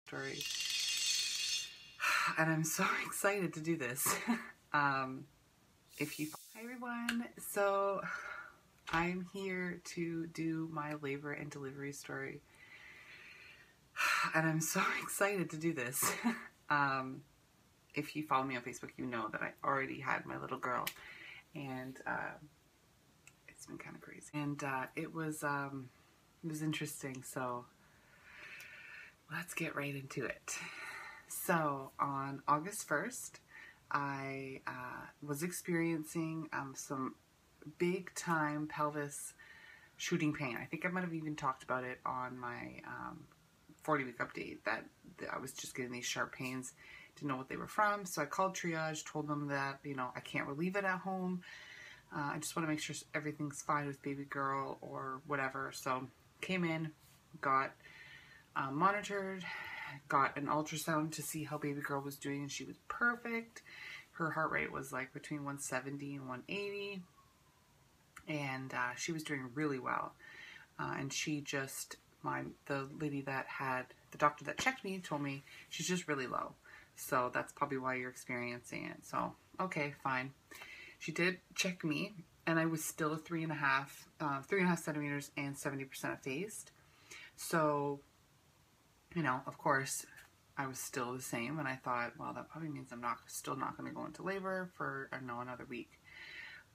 story. And I'm so excited to do this. Hi everyone. So I'm here to do my labor and delivery story. And I'm so excited to do this. If you follow me on Facebook, you know that I already had my little girl, and it's been kind of crazy. And it was interesting. So let's get right into it. So on August 1st, I was experiencing some big time pelvis shooting pain. I think I might have even talked about it on my 40-week update, that I was just getting these sharp pains. Didn't know what they were from, so I called triage, told them that, you know, I can't relieve it at home. I just want to make sure everything's fine with baby girl or whatever. So came in, got monitored, got an ultrasound to see how baby girl was doing, and she was perfect. Her heart rate was like between 170 and 180, and she was doing really well. And she just, the lady that had, the doctor that checked me told me she's just really low. So that's probably why you're experiencing it. So, okay, fine. She did check me, and I was still 3.5 centimeters and 70% effaced. So, you know, of course, I was still the same, and I thought, well, that probably means I'm still not going to go into labor for, another week.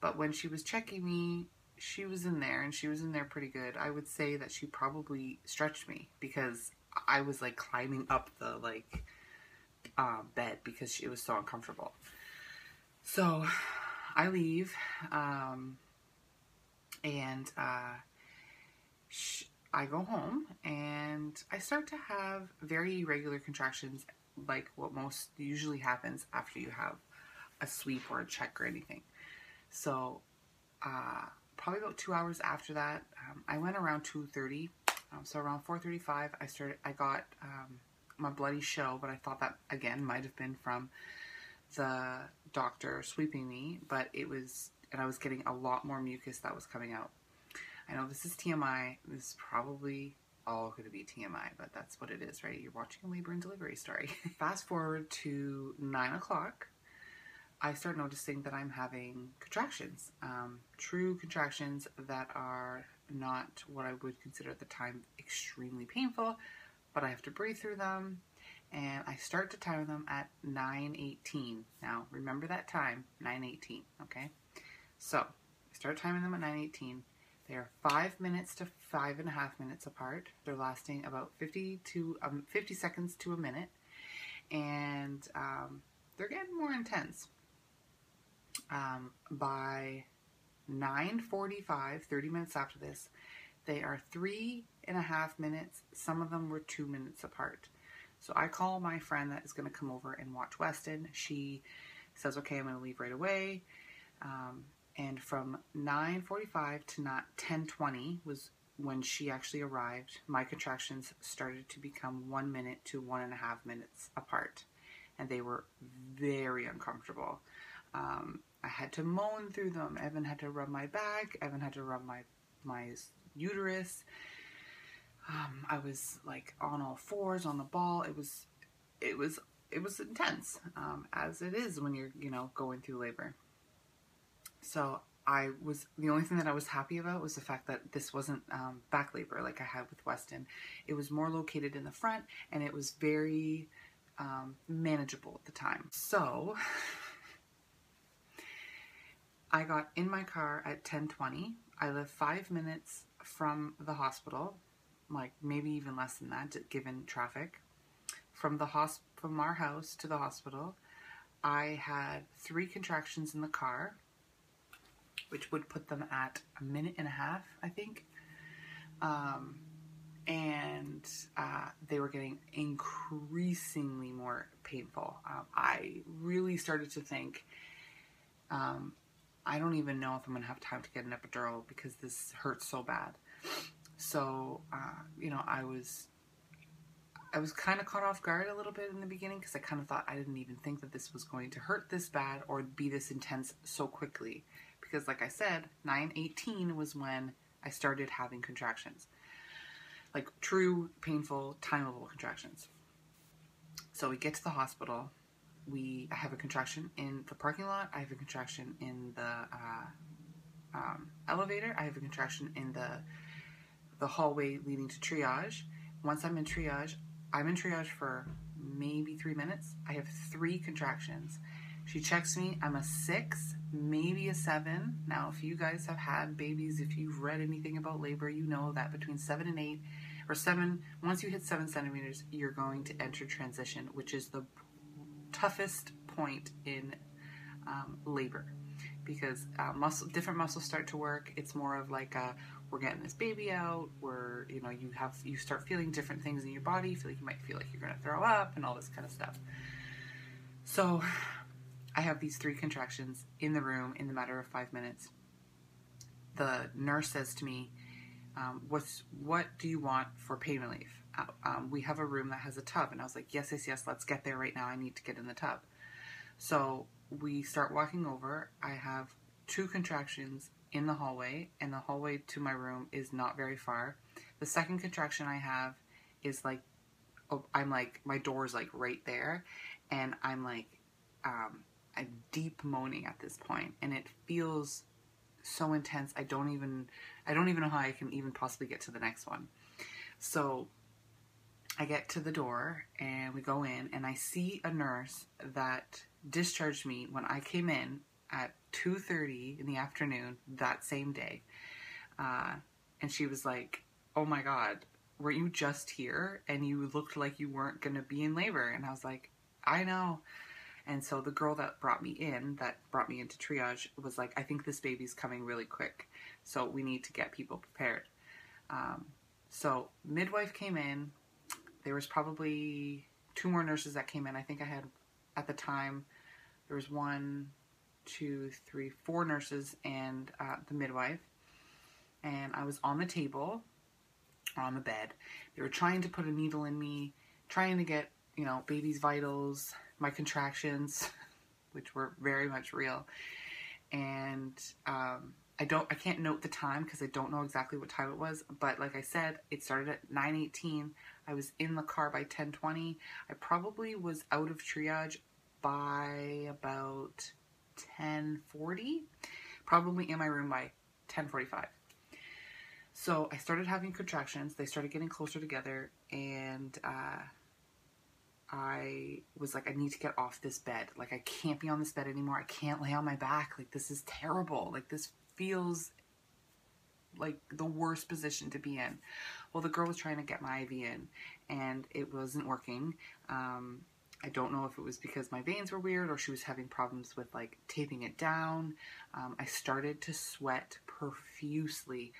But when she was checking me, she was in there, and she was in there pretty good. I would say that she probably stretched me, because I was like climbing up the bed because it was so uncomfortable. So I leave, and I go home, and I start to have very irregular contractions, like what most usually happens after you have a sweep or a check or anything. So probably about 2 hours after that, I went around 2:30. So around 4:35, I got my bloody show, but I thought that again might have been from the doctor sweeping me, but I was getting a lot more mucus that was coming out. I know this is TMI. This is probably all going to be TMI, but that's what it is, right? You're watching a labor and delivery story. Fast forward to 9 o'clock. I start noticing that I'm having contractions, true contractions that are not what I would consider at the time extremely painful, but I have to breathe through them, and I start to time them at 9:18. Now, remember that time, 9:18, okay? So, I start timing them at 9:18. They are 5 minutes to 5.5 minutes apart. They're lasting about 50 seconds to a minute, and they're getting more intense. By 9:45, 30 minutes after this, they are 3.5 minutes. Some of them were 2 minutes apart. So I call my friend that is going to come over and watch Weston. She says, okay, I'm going to leave right away. And from 9:45 to 10:20 was when she actually arrived. My contractions started to become 1 minute to 1.5 minutes apart. And they were very uncomfortable. I had to moan through them. Evan had to rub my back. Evan had to rub my uterus. I was like on all fours on the ball. It was intense, as it is when you're, going through labor. So the only thing that I was happy about was the fact that this wasn't back labor like I had with Weston. It was more located in the front, and it was very manageable at the time. So I got in my car at 10:20. I live 5 minutes from the hospital, like maybe even less than that, given traffic. From our house to the hospital, I had 3 contractions in the car, which would put them at 1.5 minutes, I think. And they were getting increasingly more painful. I really started to think, I don't even know if I'm going to have time to get an epidural because this hurts so bad. So, I was kind of caught off guard a little bit in the beginning, because I kind of thought, I didn't even think that this was going to hurt this bad or be this intense so quickly. Because like I said, 9:18 was when I started having contractions. Like true, painful, timeable contractions. So we get to the hospital. I have a contraction in the parking lot. I have a contraction in the elevator. I have a contraction in the hallway leading to triage. Once I'm in triage for maybe 3 minutes. I have 3 contractions. She checks me. I'm a 6, maybe a 7. Now, if you guys have had babies, if you've read anything about labor, you know that between 7 and 8, or 7, once you hit 7 centimeters, you're going to enter transition, which is the toughest point in labor, because different muscles start to work. It's more of like we're getting this baby out. You start feeling different things in your body. You might feel like you're going to throw up and all this kind of stuff. So I have these 3 contractions in the room in the matter of 5 minutes. The nurse says to me, what do you want for pain relief? We have a room that has a tub. And I was like, yes, let's get there right now. I need to get in the tub. So we start walking over. I have 2 contractions in the hallway, and the hallway to my room is not very far. The second contraction I have is I'm my door's right there, and I'm deep moaning at this point, and it feels so intense. I don't even know how I can even possibly get to the next one. So I get to the door and we go in, and I see a nurse that discharged me when I came in at 2:30 in the afternoon that same day. And she was like, oh my God, were you just here? And you looked like you weren't going to be in labor. And I was like, I know. And so the girl that brought me into triage was like, I think this baby's coming really quick, so we need to get people prepared. So midwife came in. There was probably 2 more nurses that came in. I think I had, at the time, there was 1, 2, 3, 4 nurses and the midwife. And I was on the table, on the bed. They were trying to put a needle in me, trying to get, baby's vitals, my contractions, which were very much real. And I can't note the time because I don't know exactly what time it was. But like I said, it started at 9:18. I was in the car by 10:20. I probably was out of triage by about 10:40. Probably in my room by 10:45. So I started having contractions. They started getting closer together, and I was like, I need to get off this bed. I can't be on this bed anymore. I can't lay on my back. This is terrible. This feels like the worst position to be in. Well, the girl was trying to get my IV in, and it wasn't working. I don't know if it was because my veins were weird or she was having problems with taping it down. I started to sweat profusely.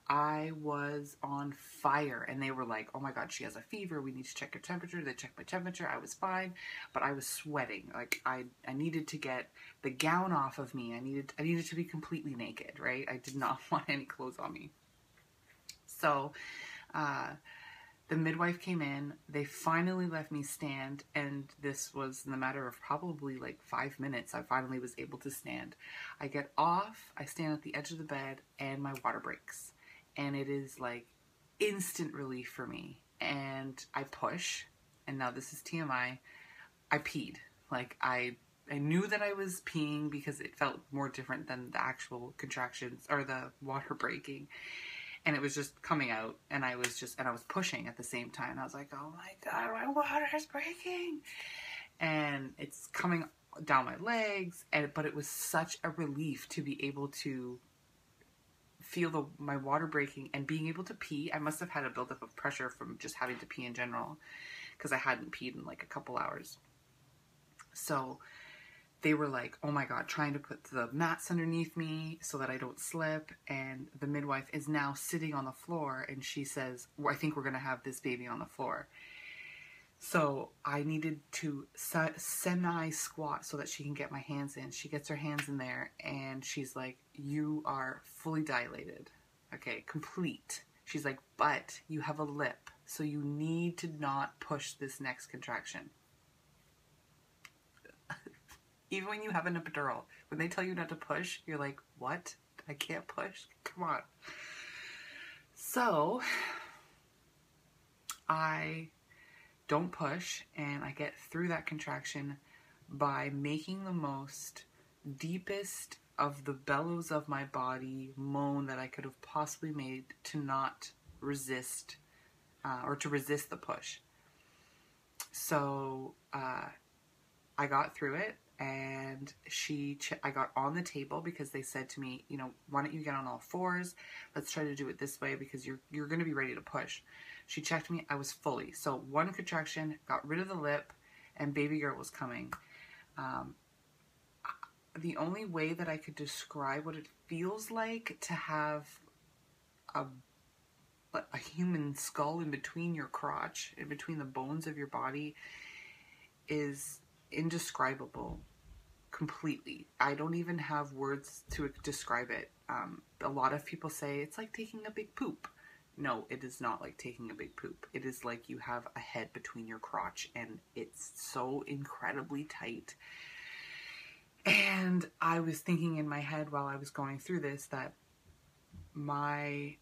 I was on fire, and they were like, oh my God, she has a fever. We need to check her temperature. They checked my temperature. I was fine, but I was sweating. I needed to get the gown off of me. I needed to be completely naked, right? I did not want any clothes on me. So, the midwife came in. They finally let me stand, and this was in the matter of probably 5 minutes. I finally was able to stand. I get off, I stand at the edge of the bed, and my water breaks. And it is instant relief for me. And I push, and now this is TMI, I peed. I knew that I was peeing because it felt more different than the actual contractions or the water breaking. And it was just coming out, and I was pushing at the same time. I was like, oh my God, my water is breaking. And it's coming down my legs, but it was such a relief to be able to feel my water breaking and being able to pee. I must have had a buildup of pressure from just having to pee in general, because I hadn't peed in a couple hours. So they were like, oh my God, trying to put the mats underneath me so that I don't slip. And the midwife is now sitting on the floor, and she says, well, I think we're going to have this baby on the floor. So I needed to semi-squat so that she can get my hands in. She gets her hands in there, and she's like, you are fully dilated. Okay, complete. She's like, but you have a lip, so you need to not push this next contraction. Even when you have an epidural, when they tell you not to push, you're like, what? I can't push? Come on. So I don't push, and I get through that contraction by making the most deepest of the bellows of my body moan that I could have possibly made to not resist or to resist the push. So I got through it, and I got on the table because they said to me, you know, why don't you get on all fours? Let's try to do it this way because you're going to be ready to push. She checked me. I was fully. So one contraction, got rid of the lip, and baby girl was coming. The only way that I could describe what it feels like to have a human skull in between your crotch, in between the bones of your body, is indescribable completely. I don't even have words to describe it. A lot of people say it's like taking a big poop. No, it is not like taking a big poop. It is like you have a head between your crotch, and it's so incredibly tight. And I was thinking in my head while I was going through this that I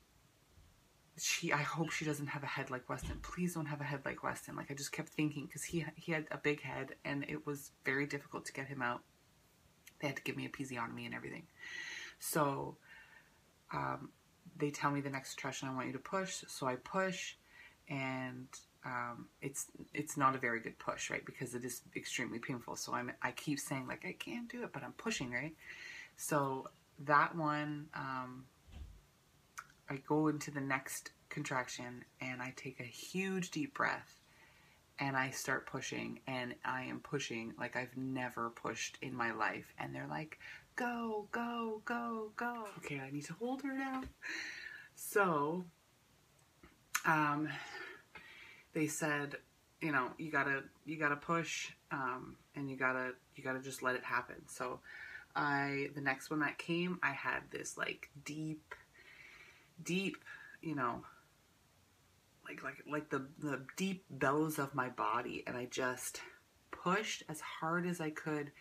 hope she doesn't have a head like Weston. Please don't have a head like Weston. Like, I just kept thinking, because he had a big head, and it was very difficult to get him out. They had to give me a episiotomy and everything. So they tell me the next contraction, I want you to push. So I push, and it's not a very good push, right? Because it is extremely painful. So I keep saying, like, I can't do it, but I'm pushing, right? So that one, I go into the next contraction, and I take a huge deep breath, and I start pushing, and I am pushing like I've never pushed in my life. And they're like, go, go, go, go. Okay, I need to hold her now. So, they said, you know, you gotta push, and you gotta just let it happen. So the next one that came, I had this like deep, you know, like the deep bellows of my body, and I just pushed as hard as I could.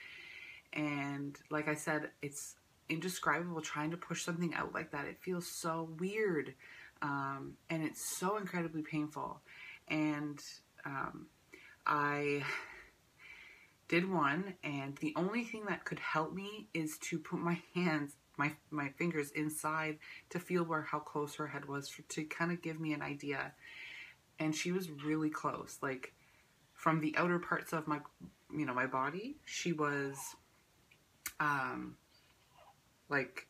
And like I said, it's indescribable trying to push something out like that. It feels so weird, and it's so incredibly painful. And I did one, and the only thing that could help me is to put my hands, my fingers inside to feel how close her head was, to kind of give me an idea. And she was really close. Like, from the outer parts of my, you know, my body, she was like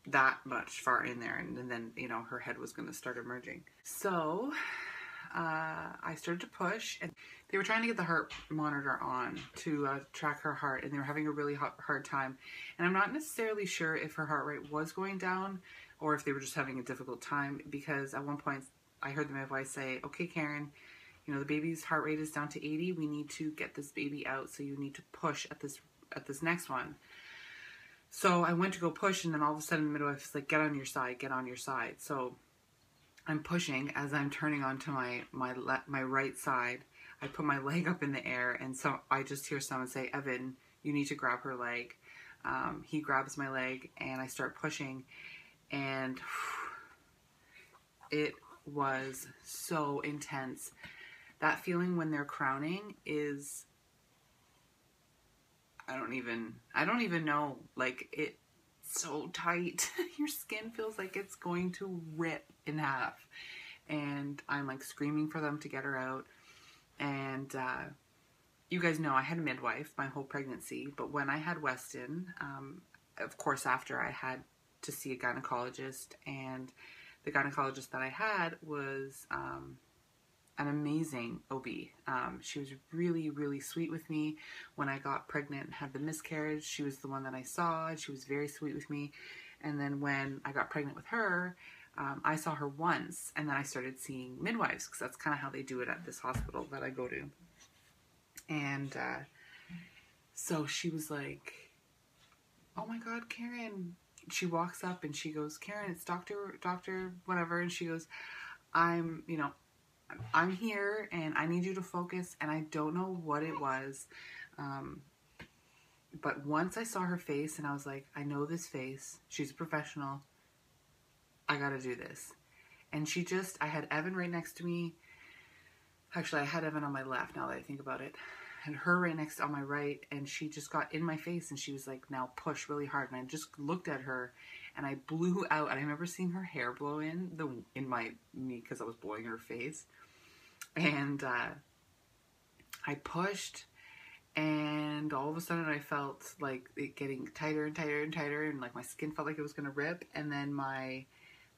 that much far in there, and then, you know, her head was going to start emerging. So I started to push, and they were trying to get the heart monitor on to track her heart, and they were having a really hard time. And I'm not necessarily sure if her heart rate was going down or if they were just having a difficult time, because at one point I heard the midwife say, okay, Karen, you know, the baby's heart rate is down to 80. We need to get this baby out, so you need to push at this next one. So I went to go push, and then all of a sudden the midwife was like, get on your side, get on your side. So I'm pushing as I'm turning onto my right side. I put my leg up in the air, and so I just hear someone say, Evan, you need to grab her leg. He grabs my leg, and I start pushing, and it was so intense. That feeling when they're crowning is, I don't even know, like, it's so tight. Your skin feels like it's going to rip in half. And I'm like screaming for them to get her out. And you guys know I had a midwife my whole pregnancy, but when I had Weston, of course after, I had to see a gynecologist, and the gynecologist that I had was an amazing OB. She was really, really sweet with me. When I got pregnant and had the miscarriage, she was the one that I saw, and she was very sweet with me. And then when I got pregnant with her, I saw her once, and then I started seeing midwives, because that's kind of how they do it at this hospital that I go to. And so she was like, oh my God, Karen. She walks up and she goes, Karen, it's Dr. whatever. And she goes, I'm here, and I need you to focus. And I don't know what it was. But once I saw her face, and I was like, I know this face. She's a professional. I got to do this. And I had Evan right next to me. Actually, I had Evan on my left now that I think about it. And her right next on my right, and she just got in my face and she was like, now push really hard. And I just looked at her and I blew out. And I remember seeing her hair blow in me because I was blowing her face. And I pushed, and all of a sudden I felt like it getting tighter and tighter and tighter, and like my skin felt like it was going to rip. And then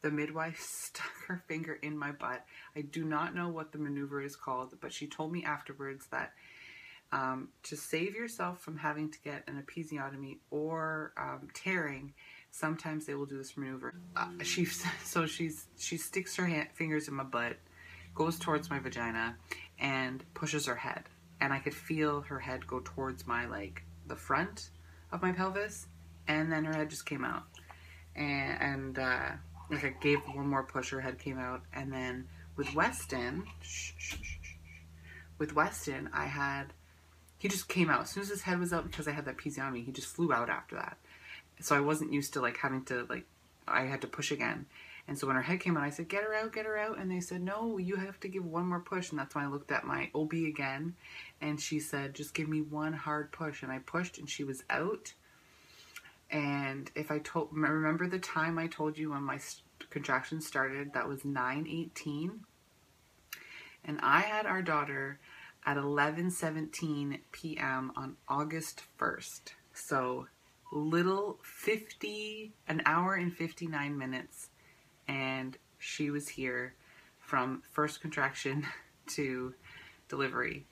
the midwife stuck her finger in my butt. I do not know what the maneuver is called, but she told me afterwards that to save yourself from having to get an episiotomy or tearing, sometimes they will do this maneuver. She sticks her fingers in my butt, goes towards my vagina, and pushes her head. And I could feel her head go towards the front of my pelvis, and then her head just came out. And I gave one more push, her head came out. And then with Weston, he just came out. As soon as his head was out, because I had that episiotomy, he just flew out after that. So I wasn't used to having to I had to push again. And so when her head came out, I said, get her out. And they said, no, you have to give one more push. And that's when I looked at my OB again. And she said, just give me one hard push. And I pushed and she was out. And remember the time I told you when my contractions started, that was 9:18. And I had our daughter at 11:17 p.m. on August 1st. So an hour and 59 minutes. And she was here from first contraction to delivery.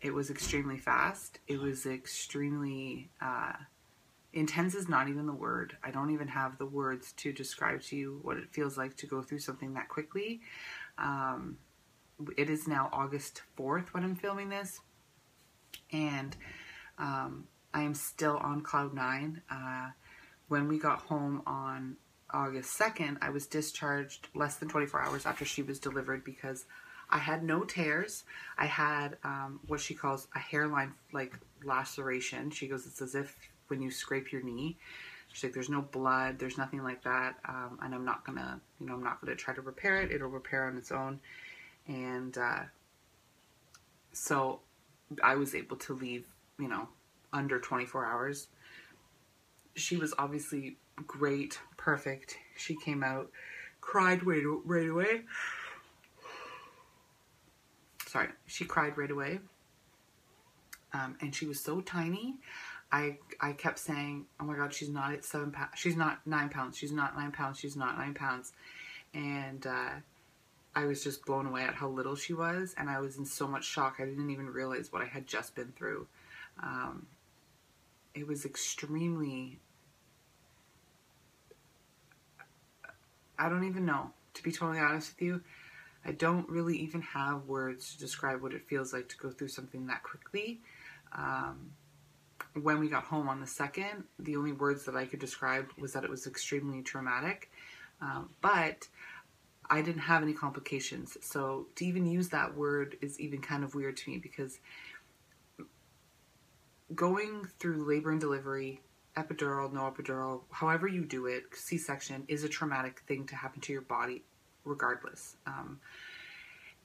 It was extremely fast. It was extremely intense is not even the word. I don't even have the words to describe to you what it feels like to go through something that quickly. It is now August 4th when I'm filming this. And I am still on cloud 9. When we got home on August 2nd, I was discharged less than 24 hours after she was delivered because I had no tears. I had what she calls a hairline laceration. She goes, it's as if when you scrape your knee. She's like, there's no blood, there's nothing like that, and I'm not gonna try to repair it. It'll repair on its own. And so I was able to leave, under 24 hours. She was obviously great, perfect. She came out, cried right away. Sorry, she cried right away. And she was so tiny. I kept saying, oh my God, she's not 7 pounds. She's not 9 pounds. She's not 9 pounds. She's not 9 pounds. And I was just blown away at how little she was. And I was in so much shock. I didn't even realize what I had just been through. It was extremely, I don't even know, to be totally honest with you. I don't really even have words to describe what it feels like to go through something that quickly. When we got home on the 2nd, the only words that I could describe was that it was extremely traumatic. But I didn't have any complications. So to even use that word is even kind of weird to me, because going through labor and delivery, epidural, no epidural, however you do it, C-section is a traumatic thing to happen to your body regardless.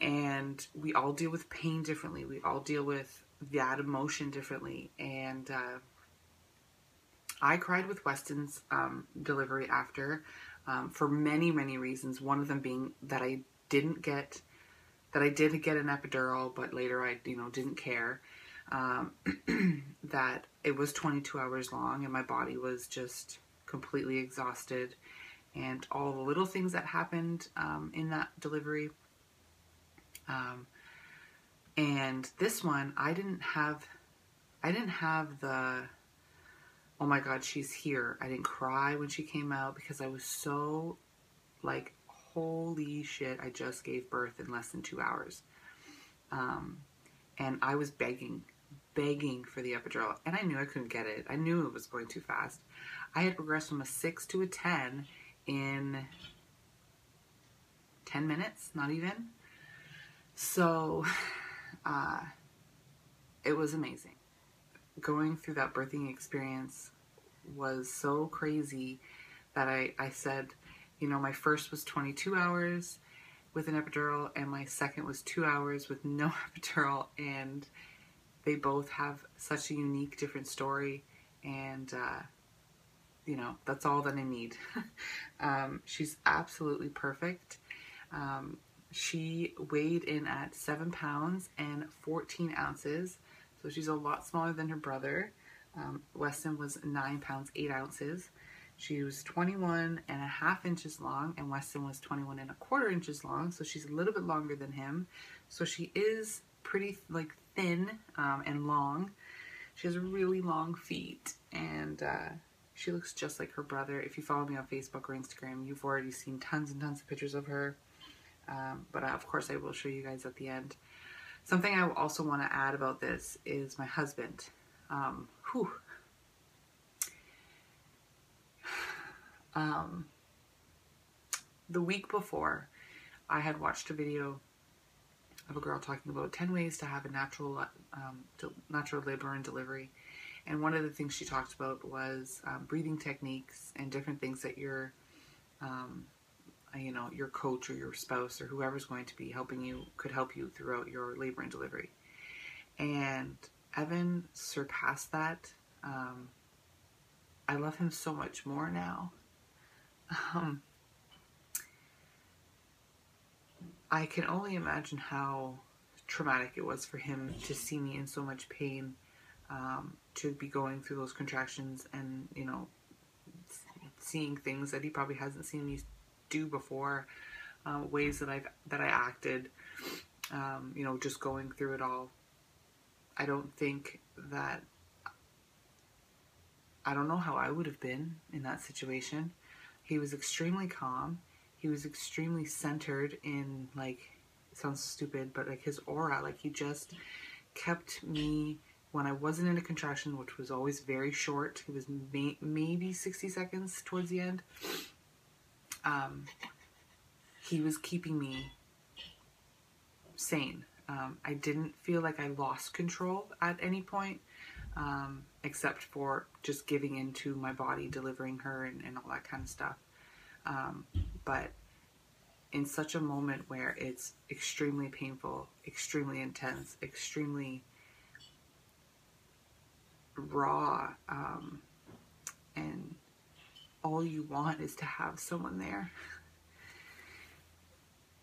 And we all deal with pain differently. We all deal with that emotion differently. And I cried with Weston's delivery after for many, many reasons. One of them being that I did get an epidural, but later I, didn't care. That it was 22 hours long and my body was just completely exhausted, and all the little things that happened in that delivery. And this one, I didn't have the, oh my God, she's here. I didn't cry when she came out because I was so like, holy shit, I just gave birth in less than 2 hours. And I was begging for the epidural, and I knew I couldn't get it. I knew it was going too fast. I had progressed from a 6 to a 10 in 10 minutes, not even. So, it was amazing. Going through that birthing experience was so crazy that I said, my first was 22 hours with an epidural, and my second was 2 hours with no epidural, and they both have such a unique, different story, and you know, that's all that I need. She's absolutely perfect. She weighed in at 7 pounds and 14 ounces, so she's a lot smaller than her brother. Weston was 9 pounds 8 ounces. She was 21.5 inches long, and Weston was 21.25 inches long, so she's a little bit longer than him. So she is pretty like thin and long. She has really long feet, and she looks just like her brother. If you follow me on Facebook or Instagram, you've already seen tons and tons of pictures of her. But of course I will show you guys at the end. Something I also want to add about this is my husband. The week before, I had watched a video of a girl talking about 10 ways to have a natural labor and delivery. And one of the things she talked about was breathing techniques and different things that your coach or your spouse or whoever's going to be helping you could help you throughout your labor and delivery. And Evan surpassed that. I love him so much more now. I can only imagine how traumatic it was for him to see me in so much pain, to be going through those contractions and, you know, seeing things that he probably hasn't seen me do before, ways that I acted, you know, just going through it all. I don't know how I would have been in that situation. He was extremely calm. He was extremely centered in, like, it sounds stupid, but like his aura, like he just kept me, when I wasn't in a contraction, which was always very short, it was maybe 60 seconds towards the end, he was keeping me sane. I didn't feel like I lost control at any point, except for just giving into my body, delivering her and all that kind of stuff. But in such a moment where it's extremely painful, extremely intense, extremely raw, and all you want is to have someone there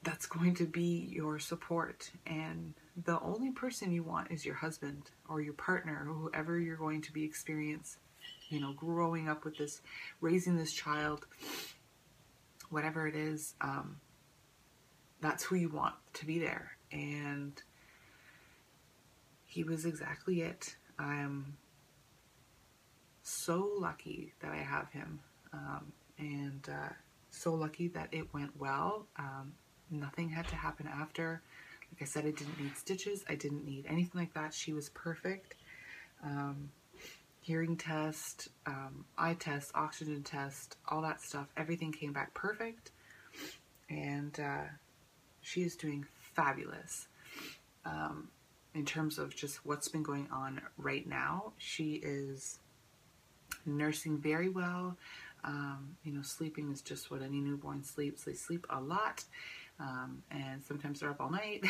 that's going to be your support, and the only person you want is your husband or your partner or whoever you're going to be experiencing, you know, growing up with this, raising this child, whatever it is, that's who you want to be there. And he was exactly it. I'm so lucky that I have him, and so lucky that it went well. Nothing had to happen after. Like I said, I didn't need stitches. I didn't need anything like that. She was perfect. Hearing test, eye test, oxygen test, all that stuff. Everything came back perfect. And she is doing fabulous. In terms of just what's been going on right now, she is nursing very well. You know, sleeping is just what any newborn sleeps. They sleep a lot. And sometimes they're up all night.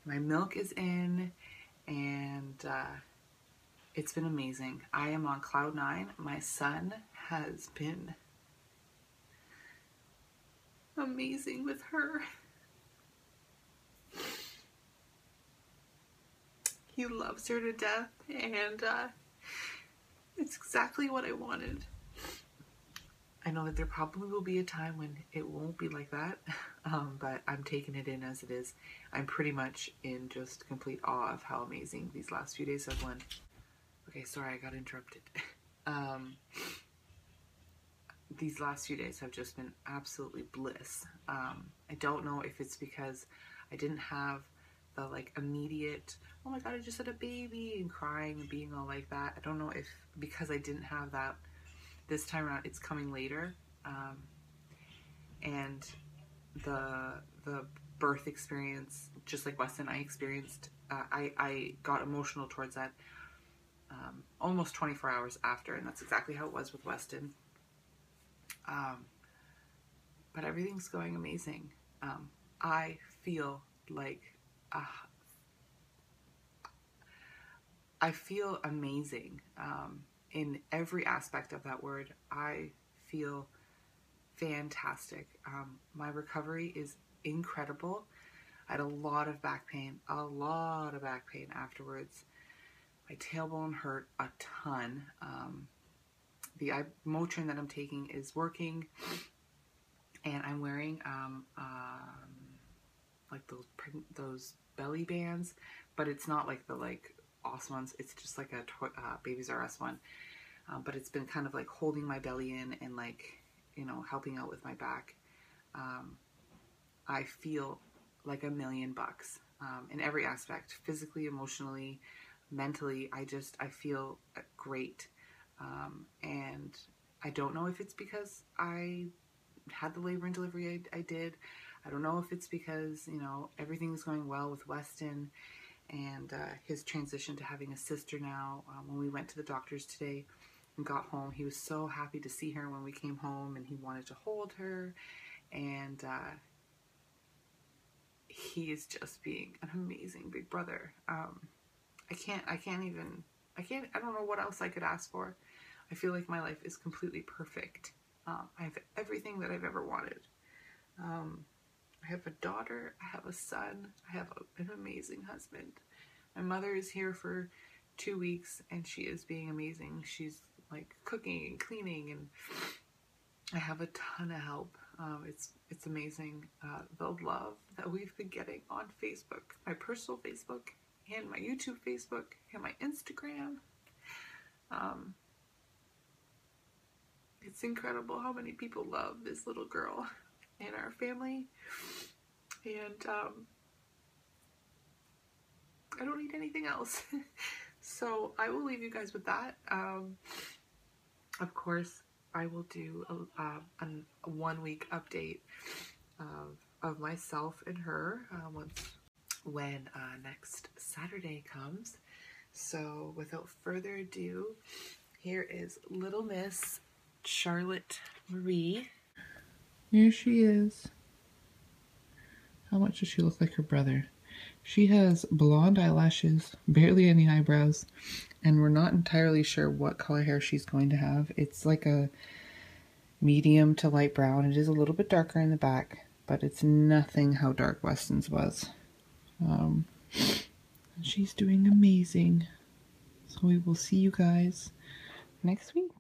My milk is in, and it's been amazing. I am on cloud 9. My son has been amazing with her. He loves her to death, and it's exactly what I wanted. I know that there probably will be a time when it won't be like that, but I'm taking it in as it is. I'm pretty much in just complete awe of how amazing these last few days have went. Okay, sorry, I got interrupted. These last few days have just been absolutely bliss. I don't know if it's because I didn't have the like immediate, oh my god, I just had a baby, and crying and being all like that. I don't know if because I didn't have that this time around, it's coming later, and the birth experience, just like Weston, I experienced, I got emotional towards that almost 24 hours after, and that's exactly how it was with Weston. But everything's going amazing. I feel like uh, I feel amazing in every aspect of that word. I feel fantastic. My recovery is incredible. I had a lot of back pain afterwards. My tailbone hurt a ton. The Motrin that I'm taking is working, and I'm wearing like those belly bands, but it's not like the awesome ones. It's just like a Babies R Us one, but it's been kind of like holding my belly in and like, you know, helping out with my back. I feel like $1,000,000 in every aspect, physically, emotionally, mentally. I feel great, and I don't know if it's because I had the labor and delivery I did. I don't know if it's because, you know, everything's going well with Weston and his transition to having a sister now. When we went to the doctors today and got home, he was so happy to see her when we came home, and he wanted to hold her, and he is just being an amazing big brother. I don't know what else I could ask for. I feel like my life is completely perfect. I have everything that I've ever wanted. I have a daughter, I have a son, I have an amazing husband. My mother is here for 2 weeks, and she is being amazing. She's like cooking and cleaning, and I have a ton of help. It's amazing, the love that we've been getting on Facebook, my personal Facebook, and my YouTube Facebook, and my Instagram. It's incredible how many people love this little girl in our family, and I don't need anything else. So I will leave you guys with that. Of course, I will do a 1 week update of myself and her when next Saturday comes. So without further ado, here is little Miss Charlotte Marie. Here she is. How much does she look like her brother? She has blonde eyelashes, barely any eyebrows, and we're not entirely sure what color hair she's going to have. It's like a medium to light brown. It is a little bit darker in the back, but it's nothing how dark Weston's was. She's doing amazing. So we will see you guys next week.